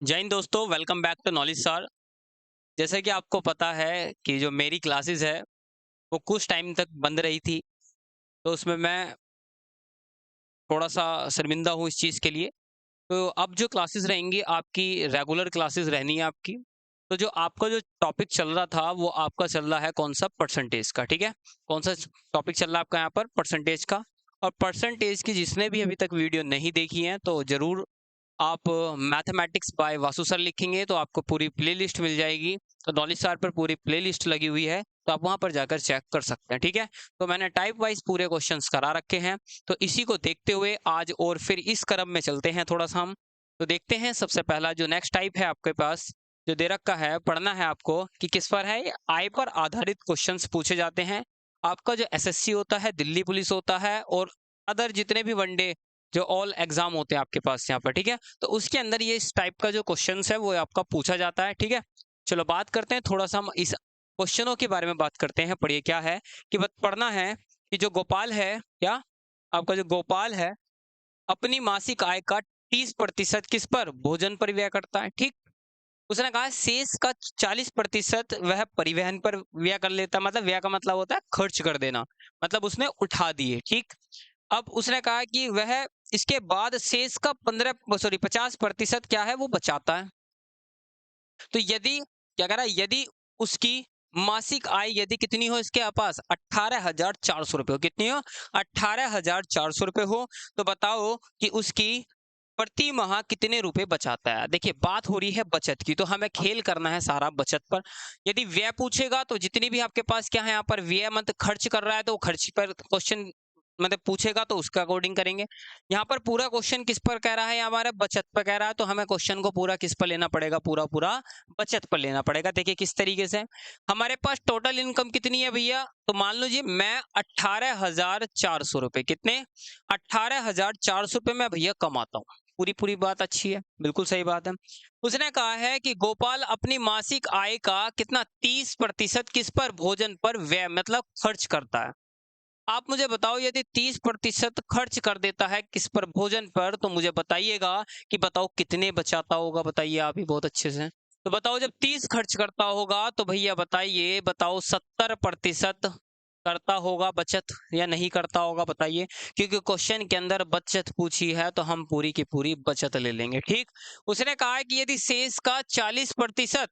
जय हिंद दोस्तों, welcome back to knowledge sir. जैसे कि आपको पता है कि जो मेरी क्लासेस है वो कुछ टाइम तक बंद रही थी। तो उसमें मैं थोड़ा-सा शर्मिंदा हूँ इस चीज़ के लिए। तो अब जो क्लासेस रहेंगी आपकी रेगुलर क्लासेस रहनी है आपकी। तो जो आपका जो टॉपिक चल रहा था वो आपका चल रहा है कौन-सा परसेंटेज का, ठीक है? कौन-सा टॉपिक चल रहा है आपका यहाँ पर परसेंटेज का। और परसेंटेज की जिसने भी अभी तक वीडियो नहीं देखी है तो ज़रूर आप मैथमेटिक्स बाय वासु सर लिखेंगे तो आपको पूरी प्लेलिस्ट मिल जाएगी। तो नॉलेज सर पर पूरी प्लेलिस्ट लगी हुई है, तो आप वहाँ पर जाकर चेक कर सकते हैं, ठीक है? तो मैंने टाइप वाइज़ पूरे क्वेश्चंस करा रखे हैं, तो इसी को देखते हुए आज और फिर इस क्रम में चलते हैं थोड़ा-सा हम। तो देखते हैं सबसे पहला जो नेक्स्ट टाइप है आपके पास, जो दे रखा है, पढ़ना है आपको कि किस पर है, ये आय पर आधारित क्वेश्चंस पूछे जाते हैं। आपका जो एसएससी होता है, दिल्ली पुलिस होता है और अदर जितने भी वनडे जो ऑल एग्जाम होते हैं आपके पास यहाँ पर, ठीक है? तो उसके अंदर ये इस टाइप का जो क्वेश्चंस है वो आपका पूछा जाता है, ठीक है? चलो बात करते हैं थोड़ा-सा हम इस क्वेश्चनों के बारे में बात करते हैं। पढ़िए क्या है कि बत पढ़ना है कि जो गोपाल है क्या? आपका जो गोपाल है, अपनी मासिक आय का 30% किस पर? भोजन पर व्यय करता है, ठीक? उसने कहा शेष का 40% वह परिवहन पर व्यय कर लेता है, मतलब व्यय का मतलब होता है खर्च कर देना, मतलब उसने उठा दिए, ठीक। अब उसने कहा कि वह इसके बाद शेष का 50% क्या है वो बचाता है। तो यदि क्या कह रहा है, यदि उसकी मासिक आय यदि कितनी हो इसके पास 18,400 रुपये हो, कितनी हो 18,400 रुपये हो, तो बताओ कि उसकी प्रति माह कितने रुपए बचाता है। देखिए बात हो रही है बचत की, तो हमें खेल करना है सारा बचत पर। यदि व्यय पूछेगा तो जितनी भी आपके पास क्या है यहाँ पर व्यय मतलब खर्च कर रहा है तो वो खर्च पर क्वेश्चन मतलब पूछेगा तो उसका अकॉर्डिंग करेंगे। यहाँ पर पूरा क्वेश्चन किस पर कह रहा है, हमारा बचत पर कह रहा है, तो हमें क्वेश्चन को पूरा किस पर लेना पड़ेगा, पूरा पूरा बचत पर लेना पड़ेगा। देखिए किस तरीके से हमारे पास टोटल इनकम कितनी है भैया, तो मान लीजिए मैं 18,400 रुपये, कितने 18,400 रुपये मैं भैया कमाता हूँ। पूरी पूरी बात अच्छी है, बिल्कुल सही बात है। उसने कहा है कि गोपाल अपनी मासिक आय का कितना 30% किस पर भोजन पर व्यय मतलब खर्च करता है। आप मुझे बताओ यदि 30% खर्च कर देता है किस पर, भोजन पर, तो मुझे बताइएगा कि बताओ कितने बचाता होगा, बताइए आप ही बहुत अच्छे से। तो बताओ जब 30 खर्च करता होगा तो भैया बताइए, बताओ 70% करता होगा बचत या नहीं करता होगा बताइए, क्योंकि क्वेश्चन के अंदर बचत पूछी है तो हम पूरी की पूरी बचत ले लेंगे, ठीक। उसने कहा है कि यदि शेष का 40%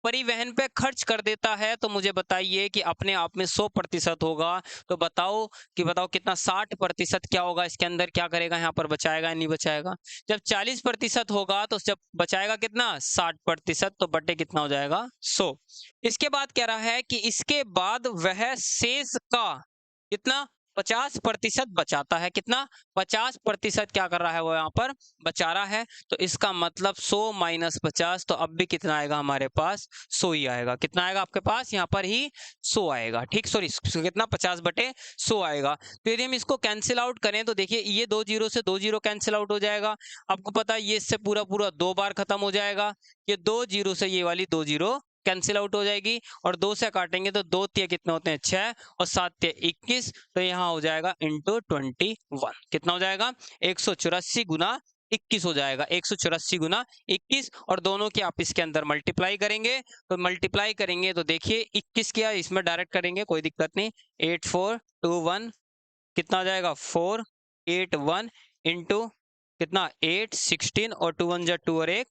परिवहन पे खर्च कर देता है तो मुझे बताइए कि अपने आप में 100% होगा, तो बताओ कि बताओ कितना 60% क्या होगा इसके अंदर, क्या करेगा यहाँ पर, बचाएगा या नहीं बचाएगा। जब 40% होगा तो जब बचाएगा कितना 60%, तो बटे कितना हो जाएगा 100। इसके बाद कह रहा है कि इसके बाद वह शेष का कितना 50% बचाता है, कितना 50% क्या कर रहा है वो यहाँ पर बचा रहा है। तो इसका मतलब 100 माइनस 50, तो अब भी कितना आएगा हमारे पास 100 ही आएगा। कितना आएगा आपके पास यहाँ पर ही 100 आएगा, ठीक। सॉरी कितना 50/100 आएगा। तो यदि हम इसको कैंसिल आउट करें तो देखिए ये 2 जीरो से 2 जीरो कैंसिल आउट हो जाएगा। आपको पता है ये इससे पूरा पूरा 2 बार खत्म हो जाएगा। ये 2 जीरो से ये वाली 2 जीरो कैंसिल आउट हो जाएगी और 2 से काटेंगे तो 2 तिया कितने होते हैं 6 और 7 तिया 21, तो यहाँ हो जाएगा इंटू 21, कितना हो जाएगा 184 गुना 21 हो जाएगा, 184 गुना 21, और दोनों की आप इसके अंदर मल्टीप्लाई करेंगे, तो मल्टीप्लाई करेंगे तो देखिए 21 किया इसमें डायरेक्ट करेंगे कोई दिक्कत नहीं, 8421 कितना हो जाएगा 481 इंटू कितना 8 16 और 2 1 जा 2 और 1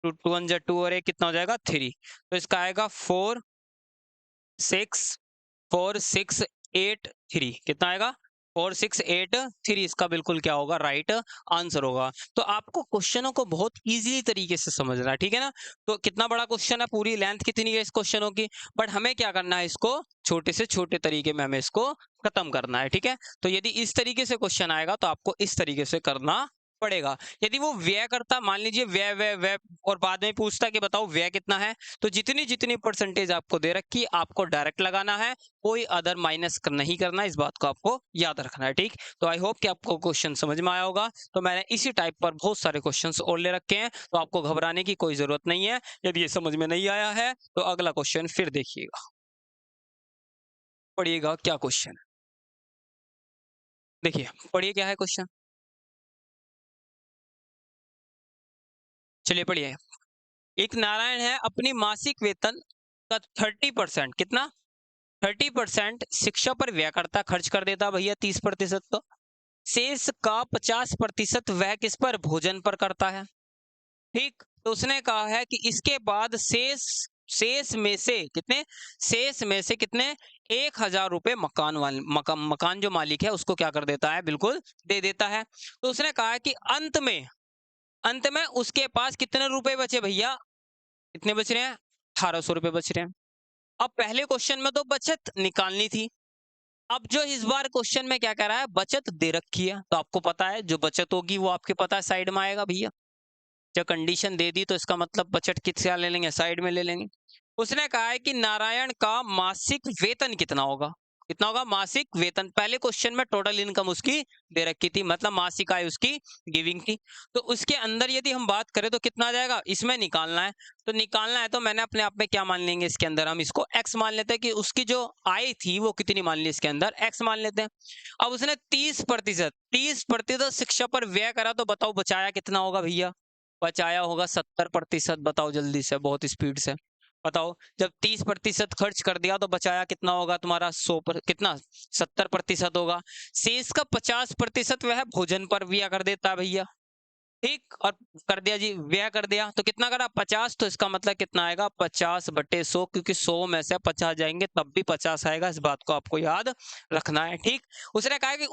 टू 2 1 जा 2 और 1 कितना हो जाएगा 3, तो इसका आएगा 46883, कितना आएगा 4683, इसका बिल्कुल क्या होगा राइट आंसर होगा। तो आपको क्वेश्चनों को बहुत इजीली तरीके से समझना है, ठीक है ना। तो कितना बड़ा क्वेश्चन है, पूरी लेंथ कितनी है इस क्वेश्चनों की, बट हमें क्या करना है, इसको छोटे से छोटे तरीके में हमें इसको खत्म करना है, ठीक है। तो यदि इस तरीके से क्वेश्चन आएगा तो आपको इस तरीके से करना पड़ेगा। यदि वो व्यय करता, मान लीजिए व्यय व्यय व्यय और बाद में पूछता कि बताओ व्यय कितना है, तो जितनी जितनी परसेंटेज आपको दे रखी आपको डायरेक्ट लगाना है, कोई अदर माइनस नहीं करना, इस बात को आपको याद रखना है, ठीक। तो आई होप कि आपको क्वेश्चन समझ में आया होगा। तो मैंने इसी टाइप पर बहुत सारे क्वेश्चंस और ले रखे हैं, तो आपको घबराने की कोई जरूरत नहीं है। यदि ये समझ में नहीं आया है तो अगला क्वेश्चन फिर देखिएगा, पढ़िएगा क्या क्वेश्चन है। देखिए पढ़िए क्या है क्वेश्चन। चलिए पढ़िए। एक नारायण है, अपनी मासिक वेतन का 30% कितना 30% शिक्षा पर व्यय करता, खर्च कर देता भैया 30%। तो शेष का 50% वह किस पर, भोजन पर करता है। ठीक, तो उसने कहा है कि इसके बाद शेष शेष में से कितने शेष में से कितने 1,000 रुपए मकान जो मालिक है उसको क्या कर देता है, बिल्कुल दे देता है। तो उसने कहा है कि अंत में उसके पास कितने रुपए बचे भैया, कितने बच रहे हैं, 1,800 रुपए बच रहे हैं। अब पहले क्वेश्चन में तो बचत निकालनी थी, अब जो इस बार क्वेश्चन में क्या कह रहा है, बचत दे रखी है। तो आपको पता है जो बचत होगी वो आपके पता है साइड में आएगा भैया। जब कंडीशन दे दी तो इसका मतलब बचत किससे ले लेंगे, साइड में ले लेंगे। उसने कहा है कि नारायण का मासिक वेतन कितना होगा, कितना होगा मासिक वेतन। पहले क्वेश्चन में टोटल इनकम उसकी दे रखी थी, मतलब मासिक आय उसकी गिविंग थी। तो उसके अंदर यदि हम बात करें तो कितना आ जाएगा, इसमें निकालना है। तो निकालना है तो मैंने अपने आप में क्या मान लेंगे, इसके अंदर हम इसको x मान लेते हैं कि उसकी जो आय थी वो कितनी मान ली, इसके अंदर x मान लेते हैं। अब उसने 30% शिक्षा पर व्यय करा, तो बताओ बचाया कितना होगा भैया, बचाया होगा 70%। बताओ जल्दी से, बहुत स्पीड से बताओ। जब 30% खर्च कर दिया तो बचाया कितना होगा तुम्हारा, 100 पर कितना 70% होगा। शेष का 50% वह भोजन पर व्यय कर देता है भैया। ठीक, और कर दिया जी, व्यय कर दिया तो कितना करा 50। तो इसका मतलब कितना आएगा 50/100, क्योंकि 100 में से 50 जाएंगे तब भी 50 आएगा। इस बात को आपको याद रखना है। ठीक, उसने कहा कि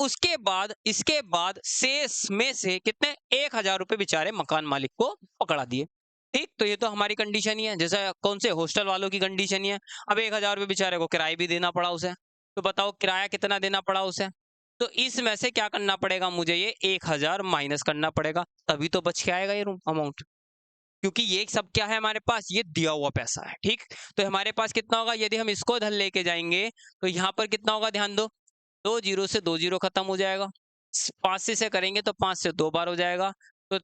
इसके बाद शेष में से कितने 1,000 रुपए बेचारे मकान मालिक को पकड़ा दिए। ठीक, तो ये तो हमारी कंडीशन ही है, जैसे कौन से हॉस्टल वालों की कंडीशन ही है। अब 1,000 रुपए बेचारे को किराया भी देना पड़ा उसे, तो बताओ किराया कितना देना पड़ा उसे। तो इसमें से क्या करना पड़ेगा मुझे, ये 1,000 माइनस करना पड़ेगा, तभी तो बच के आएगा ये अमाउंट। क्योंकि ये सब क्या है हमारे पास, ये दिया हुआ पैसा है। ठीक, तो हमारे पास कितना होगा, यदि हम इसको इधर लेके जाएंगे तो यहाँ पर कितना होगा, ध्यान दो, 2 जीरो से 2 जीरो खत्म हो जाएगा। 5 से करेंगे तो 5 से 2 बार हो जाएगा। तो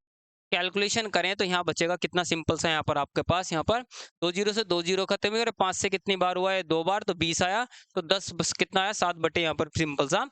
कैलकुलेशन करें तो यहाँ बचेगा कितना, सिंपल सा यहाँ पर आपके पास, यहाँ पर 2 जीरो से 2 जीरो खत्म हुए और 5 से कितनी बार हुआ है, 2 बार, तो 20 आया। तो 10 बस कितना आया, 7 बटे यहाँ पर सिंपल सा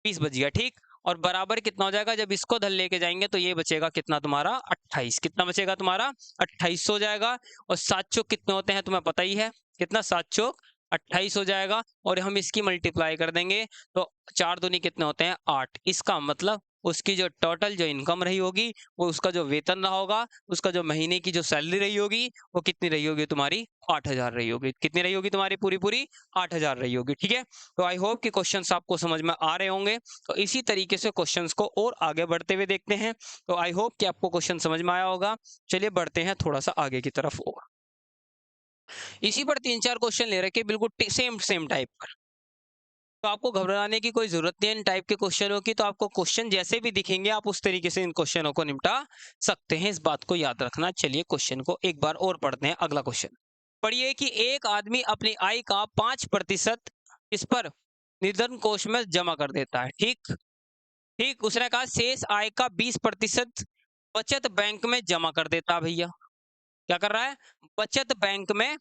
20 बच गया। ठीक, और बराबर कितना हो जाएगा, जब इसको धल लेके जाएंगे तो ये बचेगा कितना तुम्हारा 28। कितना बचेगा तुम्हारा 28 हो जाएगा। और 7 चौक कितने होते हैं तुम्हें पता ही है, कितना 7 चौक 28 हो जाएगा। और हम इसकी मल्टीप्लाई कर देंगे तो 4 दूनी कितने होते हैं 8। इसका मतलब उसकी जो टोटल जो इनकम रही होगी, वो उसका जो वेतन रहा होगा, उसका जो महीने की जो सैलरी रही होगी, वो कितनी रही होगी तुम्हारी 8,000 रही होगी। कितनी रही होगी तुम्हारी पूरी पूरी 8,000 रही होगी। ठीक है, तो आई होप कि क्वेश्चंस आपको समझ में आ रहे होंगे। तो इसी तरीके से क्वेश्चंस को और आगे बढ़ते हुए देखते हैं। तो आई होप कि आपको क्वेश्चन समझ में आया होगा। चलिए बढ़ते हैं थोड़ा सा आगे की तरफ और इसी पर 3-4 क्वेश्चन ले रखे बिल्कुल सेम सेम टाइप पर। तो आपको घबराने की कोई जरूरत नहीं है इन टाइप के क्वेश्चनों की। तो आपको क्वेश्चन जैसे भी दिखेंगे आप उस तरीके से इन क्वेश्चनों को निपटा सकते हैं, इस बात को याद रखना। चलिए क्वेश्चन को एक बार और पढ़ते हैं। अगला क्वेश्चन पढ़िए कि एक आदमी अपनी आय का 5% इस पर निर्धन कोष में जमा कर देता है। ठीक ठीक, उसने कहा शेष आय का 20% बचत बैंक में जमा कर देता है भैया। क्या कर रहा है, बचत बैंक में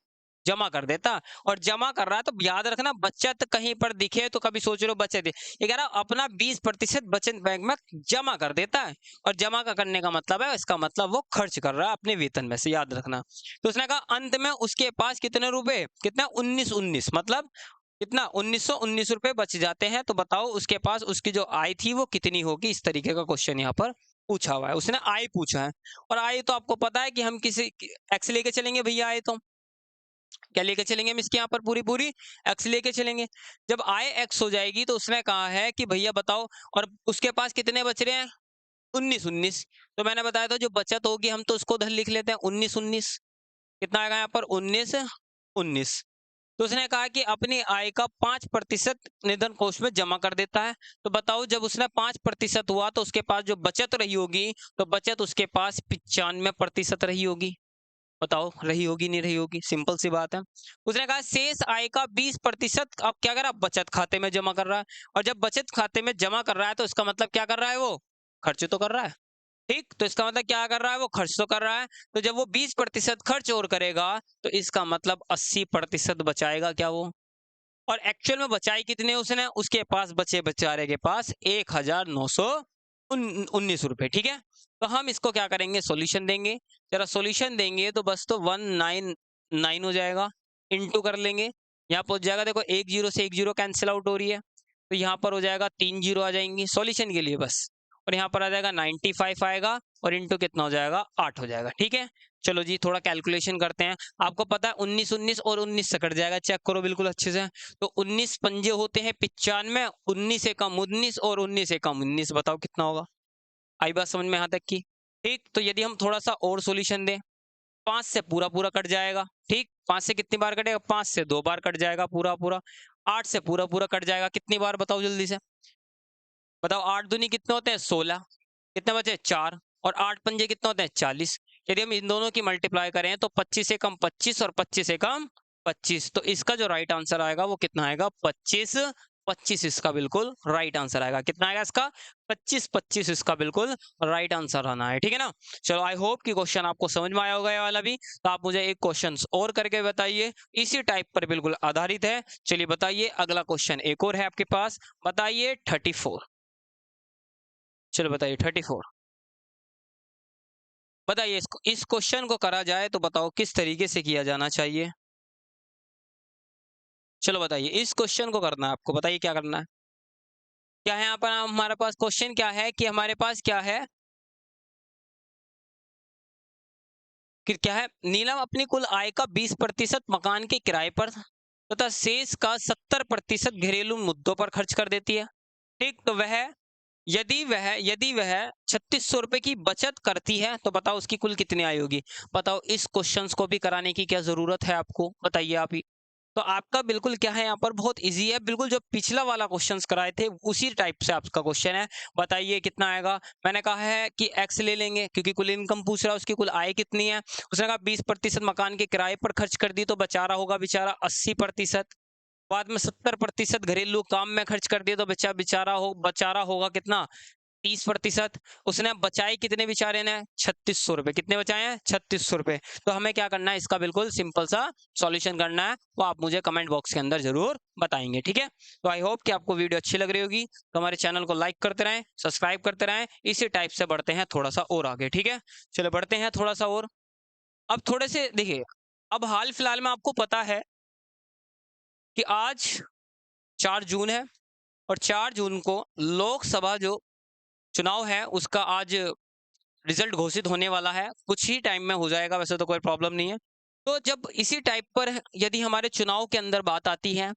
जमा कर देता। और जमा कर रहा है तो याद रखना, बचत कहीं पर दिखे तो कभी सोच रहे हो बचत है, ये कह रहा अपना 20% बचत बैंक में जमा कर देता है। और जमा का करने का मतलब है, इसका मतलब वो खर्च कर रहा है अपने वेतन में से, याद रखना। तो उसने कहा अंत में उसके पास कितने रुपए, कितना 19 मतलब कितना 1919 रुपए बच जाते हैं। तो बताओ उसके पास उसकी जो आय थी वो कितनी होगी। इस तरीके का क्वेश्चन यहाँ पर पूछा हुआ है, उसने आय पूछा है। और आय तो आपको पता है कि हम किसी एक्स लेके चलेंगे भैया, आय तो क्या लेके चलेंगे हम इसके यहाँ पर पूरी पूरी एक्स लेके चलेंगे। जब आय एक्स हो जाएगी तो उसने कहा है कि भैया बताओ, और उसके पास कितने बच रहे हैं 19 तो मैंने बताया था जो बचत होगी हम तो उसको उधर लिख लेते हैं 19 कितना आएगा यहाँ पर 19 तो उसने कहा कि अपनी आय का 5% निधन कोष में जमा कर देता है। तो बताओ जब उसने 5% हुआ तो उसके पास जो बचत रही होगी, तो बचत उसके पास 95% रही होगी। बताओ रही होगी नहीं रही होगी, सिंपल सी बात है। उसने कहा शेष आय का 20% अब क्या कर रहा है, बचत खाते में जमा कर रहा है। और जब बचत खाते में जमा कर रहा है तो इसका मतलब क्या कर रहा है, वो खर्च तो कर रहा है। ठीक, तो इसका मतलब क्या कर रहा है, वो खर्च तो कर रहा है। तो जब वो 20% खर्च और करेगा तो इसका मतलब 80% बचाएगा क्या वो। और एक्चुअल में बचाई कितने उसने, उसके पास बचे बेचारे के पास 1,900 ₹19। ठीक है, तो हम इसको क्या करेंगे, सॉल्यूशन देंगे। जरा सॉल्यूशन देंगे तो बस तो 199 हो जाएगा, इंटू कर लेंगे, यहाँ पर हो जाएगा, देखो एक जीरो से एक जीरो कैंसिल आउट हो रही है, तो यहाँ पर हो जाएगा 3 जीरो आ जाएंगी सॉल्यूशन के लिए बस, और यहाँ पर आ जाएगा 95 आएगा, और इंटू कितना हो जाएगा, 8 हो जाएगा। ठीक है, चलो जी थोड़ा कैलकुलेशन करते हैं। आपको पता है 19 19 और 19 से कट जाएगा, चेक करो बिल्कुल अच्छे से। तो 19 पंजे होते हैं 95, 19 से कम 19 और 19 से कम 19, बताओ कितना होगा। आई बात समझ में यहाँ तक की? ठीक, तो यदि हम थोड़ा सा और सॉल्यूशन दें, 5 से पूरा पूरा कट जाएगा। ठीक, 5 से कितनी बार कटेगा, 5 से 2 बार कट जाएगा पूरा पूरा। 8 से पूरा पूरा कट जाएगा, कितनी बार बताओ जल्दी से बताओ। 8 दूनी कितने होते हैं, 16, कितने बचे 4, और 8 पंजे कितने होते हैं 40। यदि हम इन दोनों की मल्टीप्लाई करें तो 25 से कम 25 और 25 से कम 25, तो इसका जो राइट आंसर आएगा वो कितना आएगा, 25 25 इसका बिल्कुल राइट आंसर आएगा। कितना आएगा इसका, 25 25 इसका बिल्कुल राइट आंसर आना है। ठीक है ना, चलो आई होप कि क्वेश्चन आपको समझ में आया होगा ये वाला भी। तो आप मुझे एक क्वेश्चन और करके बताइए, इसी टाइप पर बिल्कुल आधारित है। चलिए बताइए, अगला क्वेश्चन एक और है आपके पास, बताइए 34। चलो बताइए 34, बताइए इसको, इस क्वेश्चन को करा जाए तो बताओ किस तरीके से किया जाना चाहिए। चलो बताइए, इस क्वेश्चन को करना है आपको, बताइए क्या करना है। क्या है यहाँ पर हमारे पास क्वेश्चन, क्या है कि हमारे पास क्या है कि क्या है, नीलम अपनी कुल आय का 20% मकान के किराए पर तथा शेष का 70% घरेलू मुद्दों पर खर्च कर देती है। ठीक, तो वह यदि वह 3600 रुपए की बचत करती है तो बताओ उसकी कुल कितनी आय होगी। बताओ, इस क्वेश्चंस को भी कराने की क्या जरूरत है आपको, बताइए आप ही। तो आपका बिल्कुल क्या है यहाँ पर, बहुत इजी है बिल्कुल, जो पिछला वाला क्वेश्चंस कराए थे उसी टाइप से आपका क्वेश्चन है। बताइए कितना आएगा। मैंने कहा है कि एक्स ले लेंगे क्योंकि कुल इनकम पूछ रहा है, उसकी कुल आय कितनी है। उसने कहा 20% मकान के किराए पर खर्च कर दी, तो बचा रहा होगा बेचारा 80%। बाद में 70% घरेलू काम में खर्च कर दिए तो बचा रहा होगा कितना, 30%। उसने बचाए कितने बेचारे ने, 3600 रुपए। कितने बचाए हैं, 3600 रुपए। तो हमें क्या करना है, इसका बिल्कुल सिंपल सा सॉल्यूशन करना है, वो आप मुझे कमेंट बॉक्स के अंदर जरूर बताएंगे। ठीक है, तो आई होप कि आपको वीडियो अच्छी लग रही होगी, तो हमारे चैनल को लाइक करते रहें, सब्सक्राइब करते रहें। इसी टाइप से बढ़ते हैं थोड़ा सा और आगे। ठीक है, चलो बढ़ते हैं थोड़ा सा और। अब थोड़े से देखिए, अब हाल फिलहाल में आपको पता है कि आज 4 जून है, और 4 जून को लोकसभा जो चुनाव है उसका आज रिजल्ट घोषित होने वाला है, कुछ ही टाइम में हो जाएगा, वैसे तो कोई प्रॉब्लम नहीं है। तो जब इसी टाइप पर यदि हमारे चुनाव के अंदर बात आती है,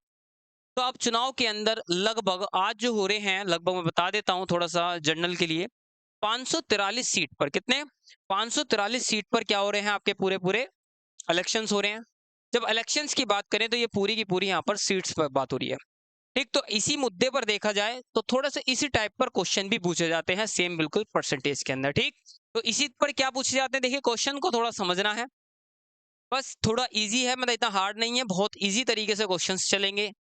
तो अब चुनाव के अंदर लगभग आज जो हो रहे हैं, लगभग मैं बता देता हूं थोड़ा सा जर्नल के लिए, 543 सीट पर, कितने, 543 सीट पर क्या हो रहे हैं, आपके पूरे पूरे इलेक्शंस हो रहे हैं। जब इलेक्शंस की बात करें तो ये पूरी की पूरी यहाँ पर सीट्स पर बात हो रही है। ठीक, तो इसी मुद्दे पर देखा जाए तो थोड़ा सा इसी टाइप पर क्वेश्चन भी पूछे जाते हैं, सेम बिल्कुल परसेंटेज के अंदर। ठीक, तो इसी पर क्या पूछे जाते हैं, देखिए क्वेश्चन को थोड़ा समझना है, बस थोड़ा इजी है, मतलब इतना हार्ड नहीं है, बहुत इजी तरीके से क्वेश्चंस चलेंगे।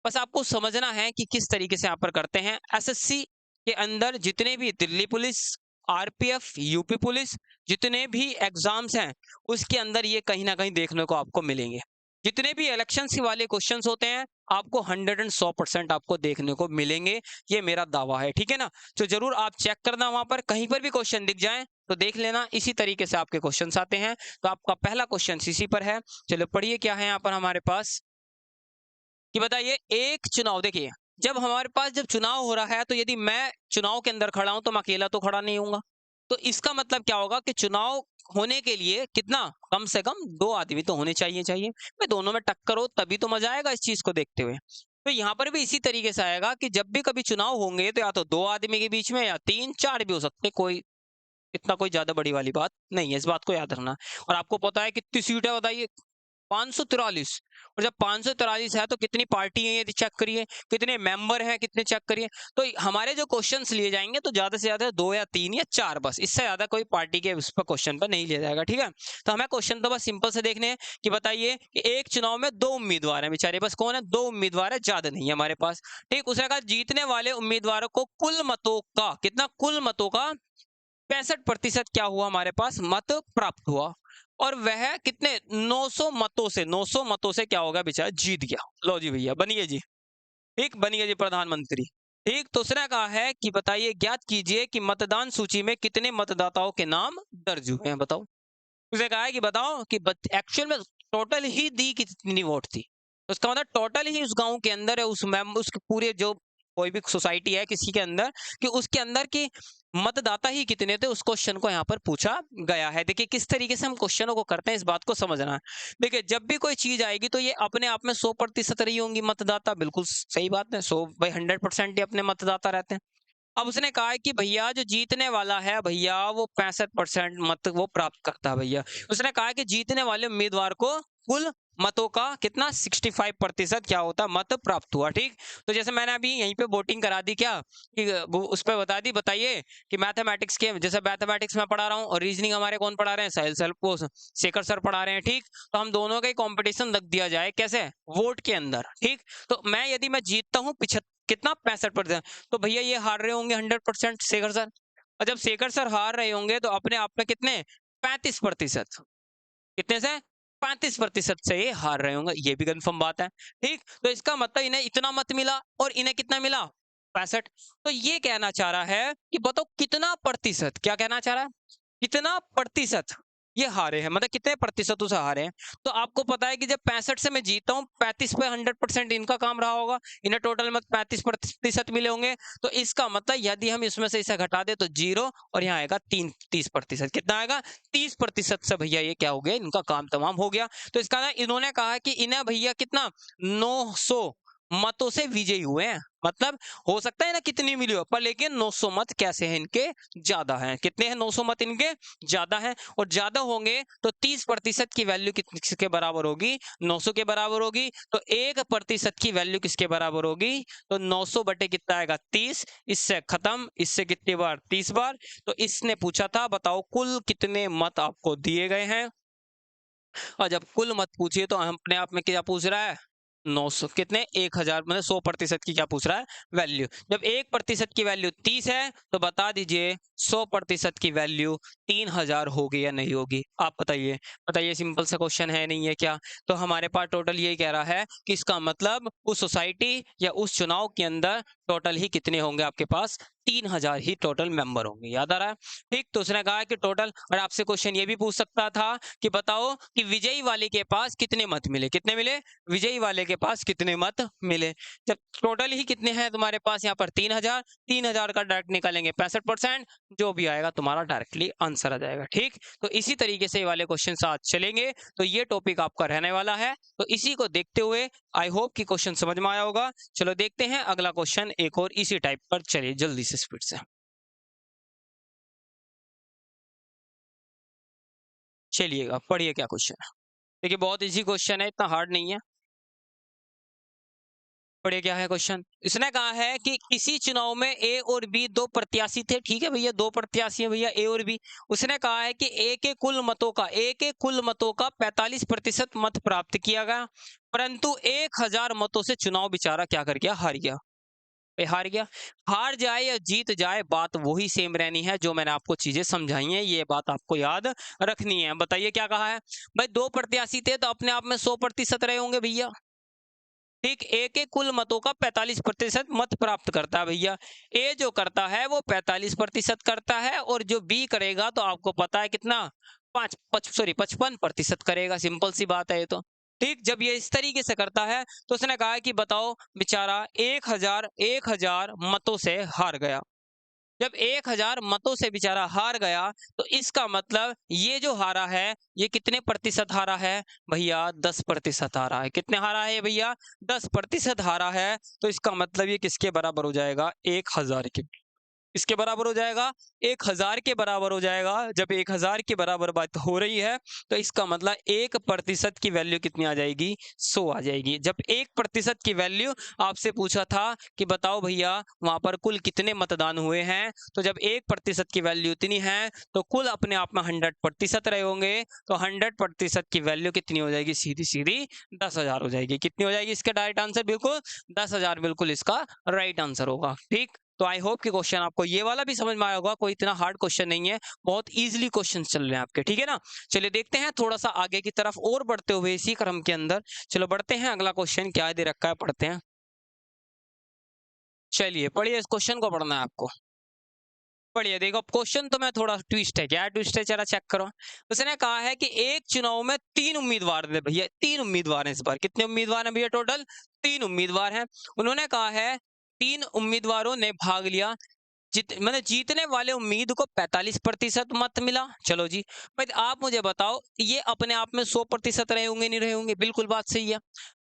बस आपको समझना है कि किस तरीके से यहाँ पर करते हैं। एसएससी के अंदर जितने भी Delhi police, RPF, UP police, जितने भी एग्जाम्स हैं उसके अंदर ये कहीं ना कहीं देखने को आपको मिलेंगे। जितने भी इलेक्शंस वाले क्वेश्चंस होते हैं आपको 100% आपको देखने को मिलेंगे, ये मेरा दावा है। ठीक है ना, तो जरूर आप चेक करना, वहां पर कहीं पर भी क्वेश्चन दिख जाए तो देख लेना, इसी तरीके से आपके क्वेश्चंस आते हैं। तो आपका पहला क्वेश्चन इसी पर है। चलो पढ़िए क्या है यहाँ पर हमारे पास, कि बताइए एक चुनाव, देखिए जब हमारे पास जब चुनाव हो रहा है तो यदि मैं चुनाव के अंदर खड़ा हूं तो मैं अकेला तो खड़ा नहीं होऊंगा। तो इसका मतलब क्या होगा कि चुनाव होने के लिए कितना, कम से कम 2 आदमी तो होने चाहिए भाई, दोनों में टक्कर हो तभी तो मजा आएगा इस चीज को देखते हुए। तो यहाँ पर भी इसी तरीके से आएगा कि जब भी कभी चुनाव होंगे तो या तो 2 आदमी के बीच में या 3 4 भी हो सकते, कोई इतना कोई ज्यादा बड़ी वाली बात नहीं है, इस बात को याद रखना। और आपको पता है कितनी सीट है, बताइए 543। और जब 543 है तो कितनी पार्टी है ये चेक करिए, कितने मेंबर हैं कितने चेक करिए। तो हमारे जो क्वेश्चंस लिए जाएंगे तो ज्यादा से ज्यादा 2 या 3 या 4, बस इससे ज्यादा कोई पार्टी के उस पर क्वेश्चन पर नहीं लिया जाएगा। ठीक है, तो हमें क्वेश्चन तो बस सिंपल से देखने हैं कि बताइए कि एक चुनाव में 2 उम्मीदवार हैं बेचारे, बस कौन है, 2 उम्मीदवार है, ज्यादा नहीं है हमारे पास। ठीक, उसने कहा जीतने वाले उम्मीदवारों को कुल मतों का कितना, कुल मतों का 65% क्या हुआ, हमारे पास मत प्राप्त हुआ, और वह कितने 900 मतों से क्या होगा बेचारा, जीत गया। लो जी भैया बनिए जी, ठीक बनिए जी प्रधानमंत्री। ठीक, तो उसने कहा है कि बताइए, ज्ञात कीजिए कि मतदान सूची में कितने मतदाताओं के नाम दर्ज हुए हैं, बताओ। उसने कहा है कि बताओ कि एक्चुअल में टोटल ही दी कितनी वोट थी। तो उसका मतलब टोटल ही उस गांव के अंदर है, उस उसके पूरे जो कोई भी सोसाइटी है किसी के अंदर, कि उसके अंदर की मतदाता ही कितने थे, उस क्वेश्चन को यहाँ पर पूछा गया है। देखिए किस तरीके से हम क्वेश्चनों को करते हैं, इस बात को समझना है। देखिए जब भी कोई चीज आएगी तो ये अपने आप में 100% रही होंगी मतदाता, बिल्कुल सही बात है। 100% ही अपने मतदाता रहते हैं। अब उसने कहा है कि भैया जो जीतने वाला है भैया, वो 65% मत वो प्राप्त करता है भैया। उसने कहा है कि जीतने वाले उम्मीदवार को कुल मतों का कितना 65% क्या होता है, मत प्राप्त हुआ। ठीक, तो जैसे मैंने अभी यहीं पे वोटिंग करा दी क्या, कि वो उस पर बता दी। बताइए कि मैथमेटिक्स के, जैसे मैथमेटिक्स में पढ़ा रहा हूँ और रीजनिंग हमारे कौन पढ़ा रहे हैं, साहिल सर को शेखर सर पढ़ा रहे हैं। ठीक, तो हम दोनों का ही कॉम्पिटिशन रख दिया जाए, कैसे, वोट के अंदर। ठीक, तो मैं यदि मैं जीतता हूँ कितना 65%, तो भैया ये हार रहे होंगे 100% शेखर सर। और जब शेखर सर हार रहे होंगे तो अपने आप में कितने, 35%। कितने से, 35% से ये हार रहे होंगे, ये भी कंफर्म बात है। ठीक, तो इसका मतलब इन्हें इतना मत मिला और इन्हें कितना मिला, 65। तो ये कहना चाह रहा है कि बताओ कितना प्रतिशत, क्या कहना चाह रहा है, कितना प्रतिशत ये हारे हैं, मतलब कितने प्रतिशत उसे हारे हैं। तो आपको पता है कि जब 65 से मैं जीता हूँ, 35 पे 100% इनका काम रहा होगा, इन्हें टोटल मत 35% मिले होंगे। तो इसका मतलब यदि हम इसमें से इसे घटा दे तो 0, और यहाँ आएगा 30%। कितना आएगा, 30% से भैया ये क्या हो गया, इनका काम तमाम हो गया। तो इसका ना इन्होंने कहा कि इन्हें भैया कितना, 900 मतों से विजयी हुए हैं। मतलब हो सकता है ना कितनी मिली हो, पर लेकिन 900 मत कैसे हैं इनके, ज्यादा हैं। कितने हैं, 900 मत इनके ज्यादा हैं। और ज्यादा होंगे तो 30% की वैल्यू किसके बराबर होगी, 900 के बराबर होगी। तो 1% की वैल्यू किसके बराबर होगी, तो 900 बटे कितना आएगा, 30। इससे खत्म, इससे कितनी बार, 30 बार। तो इसने पूछा था बताओ कुल कितने मत आपको दिए गए हैं। और जब कुल मत पूछिए तो अपने आप में क्या पूछ रहा है, 900 कितने, 1000, मतलब 100% की क्या पूछ रहा है, वैल्यू। जब 1% की वैल्यू 30 है तो बता दीजिए 100% की वैल्यू 3000 होगी या नहीं होगी, आप बताइए। बताइए, सिंपल सा क्वेश्चन है नहीं है क्या। तो हमारे पास टोटल यही कह रहा है कि इसका मतलब उस सोसाइटी या उस चुनाव के अंदर टोटल ही कितने होंगे आपके पास, 3000 ही टोटल मेंबर होंगे। याद आ रहा है। ठीक, तो उसने कहा कि टोटल, और आपसे क्वेश्चन ये भी पूछ सकता था कि बताओ कि विजयी वाले के पास कितने मत मिले, कितने मिले, विजयी वाले के पास कितने मत मिले। जब टोटल ही कितने हैं तुम्हारे पास यहाँ पर 3000, 3000 का डायरेक्ट निकालेंगे 65%, जो भी आएगा तुम्हारा डायरेक्टली आंसर आ जाएगा। ठीक, तो इसी तरीके से ये वाले क्वेश्चन आज चलेंगे। तो ये टॉपिक आपका रहने वाला है, तो इसी को देखते हुए आई होप कि क्वेश्चन समझ में आया होगा। चलो देखते हैं अगला क्वेश्चन, एक और इसी टाइप पर, चलिए जल्दी से स्पीड से चलिएगा, पढ़िए क्या क्वेश्चन है। देखिए बहुत इजी क्वेश्चन है, इतना हार्ड नहीं है। पढ़िए क्या है क्वेश्चन। इसने कहा है कि किसी चुनाव में ए और बी दो प्रत्याशी थे। ठीक है भैया, दो प्रत्याशी है भैया, ए और बी। उसने कहा है कि ए के कुल मतों का 45% मत प्राप्त किया गया, परंतु 1000 मतों से चुनाव बेचारा क्या कर गया, हार गया। हार गया, हार जाए या जीत जाए, बात वही सेम रहनी है जो मैंने आपको चीजें समझाई हैं, ये बात आपको याद रखनी है। बताइए क्या कहा है भाई, दो प्रत्याशी थे तो अपने आप में 100% रहे होंगे भैया। ठीक, ए के कुल मतों का 45% मत प्राप्त करता है भैया। ए जो करता है वो 45% करता है, और जो बी करेगा तो आपको पता है कितना, 55% करेगा। सिंपल सी बात है ये तो। ठीक, जब ये इस तरीके से करता है तो उसने कहा है कि बताओ बेचारा 1000 मतों से हार गया। जब 1000 मतों से बेचारा हार गया तो इसका मतलब ये जो हारा है, ये कितने प्रतिशत हारा है भैया, 10% हारा है। कितने हारा है भैया, 10% हारा है। तो इसका मतलब ये किसके बराबर हो जाएगा, 1000 के। इसके बराबर हो जाएगा, 1000 के बराबर हो जाएगा। जब 1000 के बराबर बात हो रही है तो इसका मतलब 1% की वैल्यू कितनी आ जाएगी, 100 आ जाएगी। जब 1% की वैल्यू आपसे पूछा था कि बताओ भैया वहां पर कुल कितने मतदान हुए हैं, तो जब 1% की वैल्यू इतनी है तो कुल अपने आप में 100% रहे होंगे। तो 100% की वैल्यू कितनी हो जाएगी, सीधी सीधी 10,000 हो जाएगी। कितनी हो जाएगी इसका डायरेक्ट आंसर, बिल्कुल 10,000 बिल्कुल इसका राइट आंसर होगा। ठीक, तो आई होप कि क्वेश्चन आपको ये वाला भी समझ में आया होगा, कोई इतना हार्ड क्वेश्चन नहीं है, बहुत इजीली क्वेश्चन चल रहे हैं आपके। ठीक है ना, चलिए देखते हैं थोड़ा सा आगे की तरफ और बढ़ते हुए इसी क्रम के अंदर। चलो बढ़ते हैं, अगला क्वेश्चन क्या दे रखा है, पढ़ते हैं। चलिए पढ़िए, इस क्वेश्चन को पढ़ना है आपको। पढ़िए, देखो क्वेश्चन तो मैं थोड़ा ट्विस्ट है, क्या ट्विस्ट है जरा चेक करो। उसने कहा है कि एक चुनाव में 3 उम्मीदवार थे भैया, 3 उम्मीदवार हैं इस बार। कितने उम्मीदवार हैं भैया टोटल? 3 उम्मीदवार हैं। उन्होंने कहा है 3 उम्मीदवारों ने भाग लिया, मतलब जीतने वाले उम्मीद को 45% मत मिला। चलो जी, भाई आप मुझे बताओ, ये अपने आप में 100% रहे होंगे नहीं रहे होंगे? बिल्कुल बात सही है।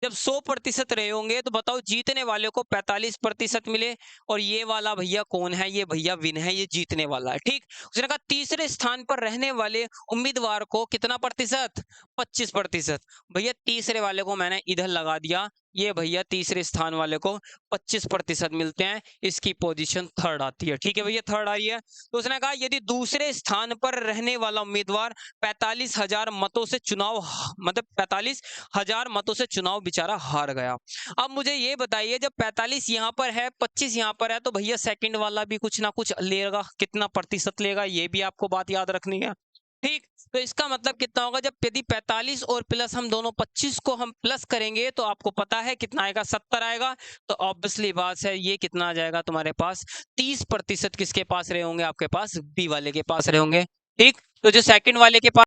जब 100% रहे होंगे तो बताओ जीतने वाले को 45% मिले, और ये वाला भैया कौन है? ये भैया विन है, ये जीतने वाला है। ठीक, उसने कहा तीसरे स्थान पर रहने वाले उम्मीदवार को कितना प्रतिशत? 25%। भैया तीसरे वाले को मैंने इधर लगा दिया, ये भैया तीसरे स्थान वाले को 25% मिलते हैं, इसकी पोजीशन थर्ड आती है। ठीक है भैया, थर्ड आ रही है। तो उसने कहा यदि दूसरे स्थान पर रहने वाला उम्मीदवार 45,000 मतों से चुनाव, मतलब 45,000 मतों से चुनाव बेचारा हार गया। अब मुझे ये बताइए, जब 45 यहाँ पर है, 25 यहाँ पर है, तो भैया सेकंड वाला भी कुछ ना कुछ लेगा, कितना प्रतिशत लेगा ये भी आपको बात याद रखनी है। ठीक, तो इसका मतलब कितना होगा? जब यदि 45 और प्लस हम दोनों 25 को हम प्लस करेंगे तो आपको पता है कितना आएगा? 70 आएगा। तो ऑब्वियसली बात है, ये कितना आ जाएगा तुम्हारे पास? 30% किसके पास रहे होंगे? आपके पास बी वाले के पास रहे होंगे। ठीक, तो जो सेकंड वाले के पास